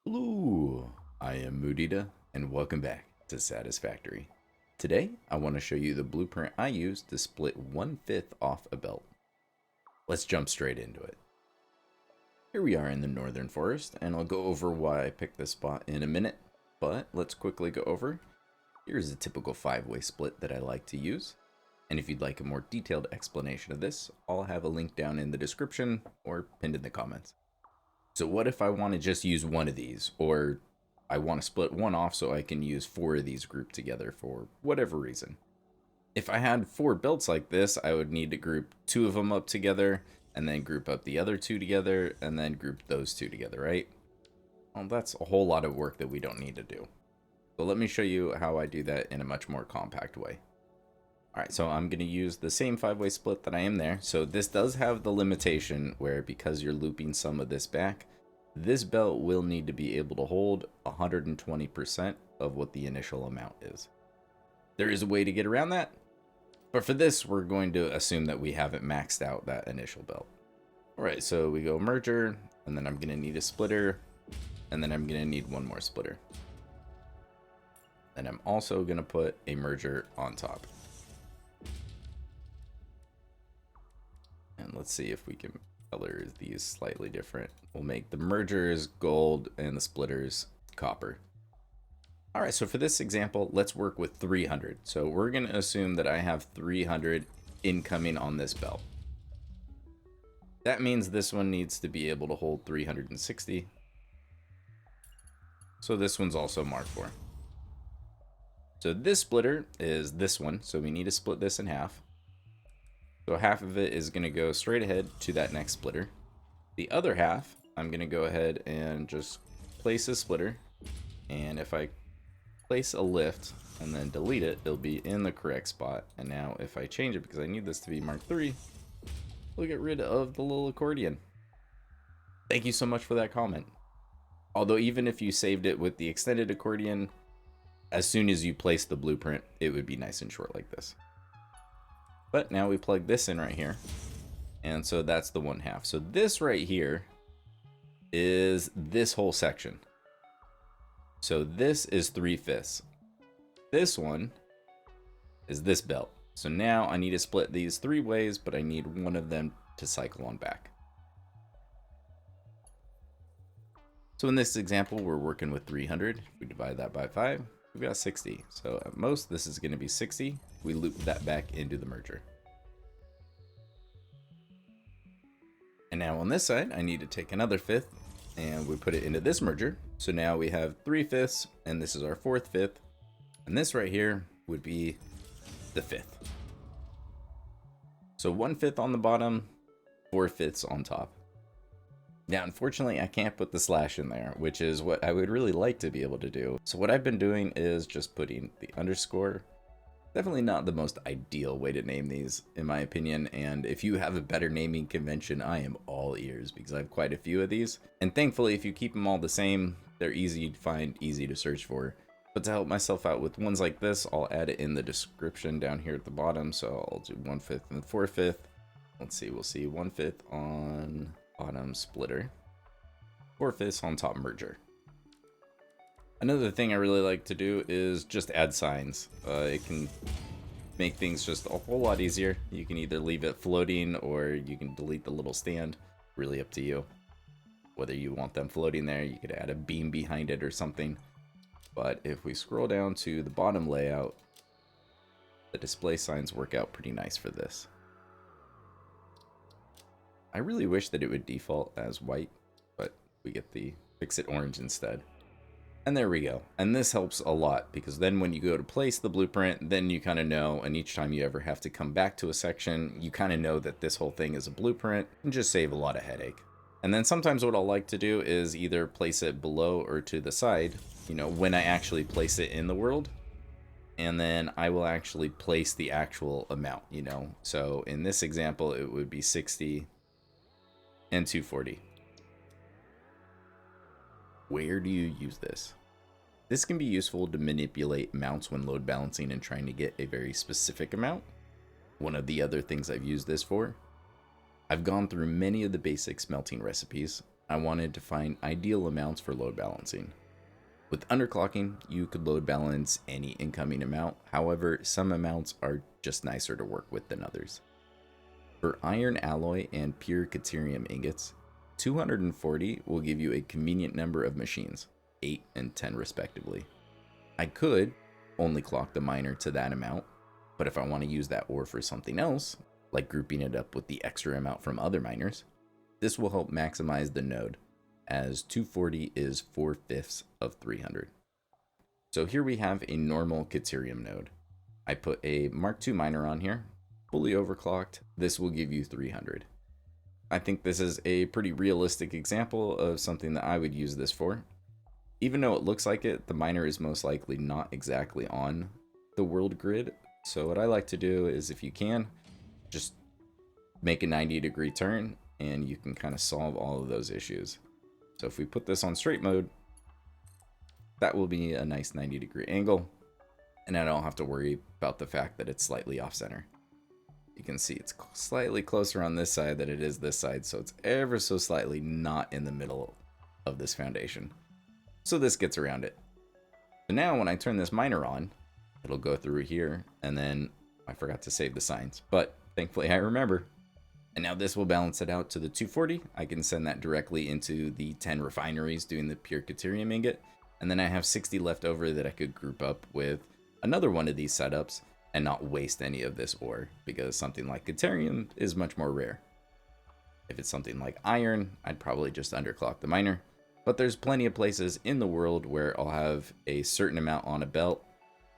Hello, I am Moodita, and welcome back to Satisfactory. Today, I want to show you the blueprint I used to split 1/5 off a belt. Let's jump straight into it. Here we are in the northern forest, and I'll go over why I picked this spot in a minute, but let's quickly go over. Here's a typical 5-way split that I like to use, and if you'd like a more detailed explanation of this, I'll have a link down in the description or pinned in the comments. So what if I want to just use one of these, or I want to split one off so I can use 4 of these grouped together for whatever reason? If I had 4 belts like this, I would need to group 2 of them up together, and then group up the other 2 together, and then group those 2 together, right? Well, that's a whole lot of work that we don't need to do. So let me show you how I do that in a much more compact way. Alright, so I'm going to use the same 5-way split that I am there. So this does have the limitation where because you're looping some of this back, this belt will need to be able to hold 120% of what the initial amount is. There is a way to get around that, but for this, we're going to assume that we haven't maxed out that initial belt. Alright, so we go merger, and then I'm going to need a splitter, and then I'm going to need one more splitter. And I'm also going to put a merger on top. And let's see if we can color these slightly different. We'll make the mergers gold and the splitters copper. All right, so for this example, let's work with 300. So we're going to assume that I have 300 incoming on this belt. That means this one needs to be able to hold 360. So this one's also marked for. So this splitter is this one, so we need to split this in half. So half of it is going to go straight ahead to that next splitter. The other half, I'm going to go ahead and just place a splitter. And if I place a lift and then delete it, it'll be in the correct spot. And now if I change it, because I need this to be Mark 3, we'll get rid of the little accordion. Thank you so much for that comment. Although even if you saved it with the extended accordion, as soon as you place the blueprint, it would be nice and short like this. But now we plug this in right here. And so that's the 1/2. So this right here is this whole section. So this is 3/5. This one is this belt. So now I need to split these 3 ways, but I need one of them to cycle on back. So in this example, we're working with 300. If we divide that by 5, we've got 60. So at most, this is going to be 60. We loop that back into the merger. And now on this side, I need to take another 5th and we put it into this merger. So now we have 3/5 and this is our 4th 5th. And this right here would be the 5th. So 1/5 on the bottom, 4/5 on top. Now, unfortunately, I can't put the slash in there, which is what I would really like to be able to do. So what I've been doing is just putting the underscore. Definitely not the most ideal way to name these, in my opinion, and if you have a better naming convention, I am all ears, because I have quite a few of these. And thankfully, if you keep them all the same, they're easy to find, easy to search for. But to help myself out with ones like this, I'll add it in the description down here at the bottom, so I'll do 1/5 and 4/5. Let's see, we'll see 1/5 on bottom splitter, 4/5 on top merger. Another thing I really like to do is just add signs. It can make things just a whole lot easier. You can either leave it floating or you can delete the little stand. Really up to you. Whether you want them floating there, you could add a beam behind it or something. But if we scroll down to the bottom layout, the display signs work out pretty nice for this. I really wish that it would default as white, but we get the Fix-It orange instead. And there we go. And this helps a lot because then when you go to place the blueprint, then you kind of know, and each time you ever have to come back to a section, you kind of know that this whole thing is a blueprint and just save a lot of headache. And then sometimes what I'll like to do is either place it below or to the side, you know, when I actually place it in the world. And then I will actually place the actual amount, you know. So in this example, it would be 60 and 240. Where do you use this? This can be useful to manipulate amounts when load balancing and trying to get a very specific amount. One of the other things I've used this for, I've gone through many of the basic smelting recipes, I wanted to find ideal amounts for load balancing. With underclocking, you could load balance any incoming amount. However, some amounts are just nicer to work with than others. For iron alloy and pure Caterium ingots, 240 will give you a convenient number of machines, 8 and 10 respectively. I could only clock the miner to that amount, but if I want to use that ore for something else, like grouping it up with the extra amount from other miners, this will help maximize the node, as 240 is 4/5 of 300. So here we have a normal Caterium node. I put a Mark II miner on here, fully overclocked. This will give you 300. I think this is a pretty realistic example of something that I would use this for. Even though it looks like it, the miner is most likely not exactly on the world grid. So what I like to do is, if you can, just make a 90-degree turn and you can kind of solve all of those issues. So if we put this on straight mode, that will be a nice 90-degree angle, and I don't have to worry about the fact that it's slightly off center. You can see it's slightly closer on this side than it is this side, so it's ever so slightly not in the middle of this foundation. So this gets around it. So now when I turn this miner on, it'll go through here, and then I forgot to save the signs, but thankfully I remember. And now this will balance it out to the 240. I can send that directly into the 10 refineries doing the pure Caterium ingot, and then I have 60 left over that I could group up with another one of these setups and not waste any of this ore, because something like Caterium is much more rare. If it's something like iron, I'd probably just underclock the miner, but there's plenty of places in the world where I'll have a certain amount on a belt,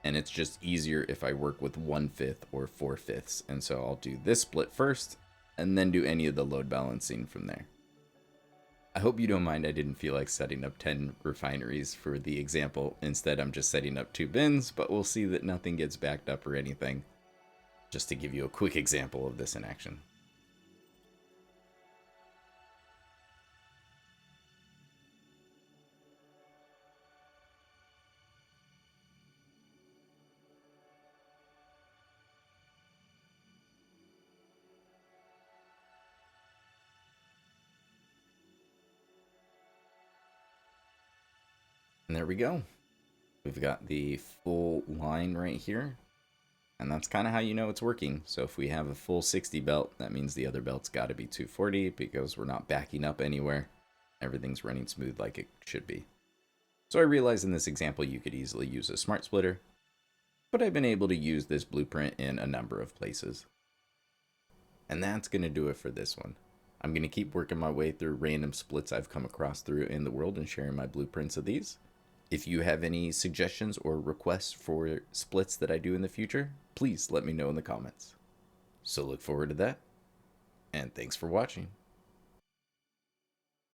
and it's just easier if I work with 1/5 or 4/5, and so I'll do this split first, and then do any of the load balancing from there. I hope you don't mind I didn't feel like setting up 10 refineries for the example. Instead, I'm just setting up 2 bins, but we'll see that nothing gets backed up or anything, just to give you a quick example of this in action. And there we go. We've got the full line right here. And that's kind of how you know it's working. So if we have a full 60 belt, that means the other belt's got to be 240 because we're not backing up anywhere. Everything's running smooth like it should be. So I realize in this example you could easily use a smart splitter, but I've been able to use this blueprint in a number of places. And that's going to do it for this one. I'm going to keep working my way through random splits I've come across through in the world and sharing my blueprints of these. If you have any suggestions or requests for splits that I do in the future, please let me know in the comments. So look forward to that, and thanks for watching.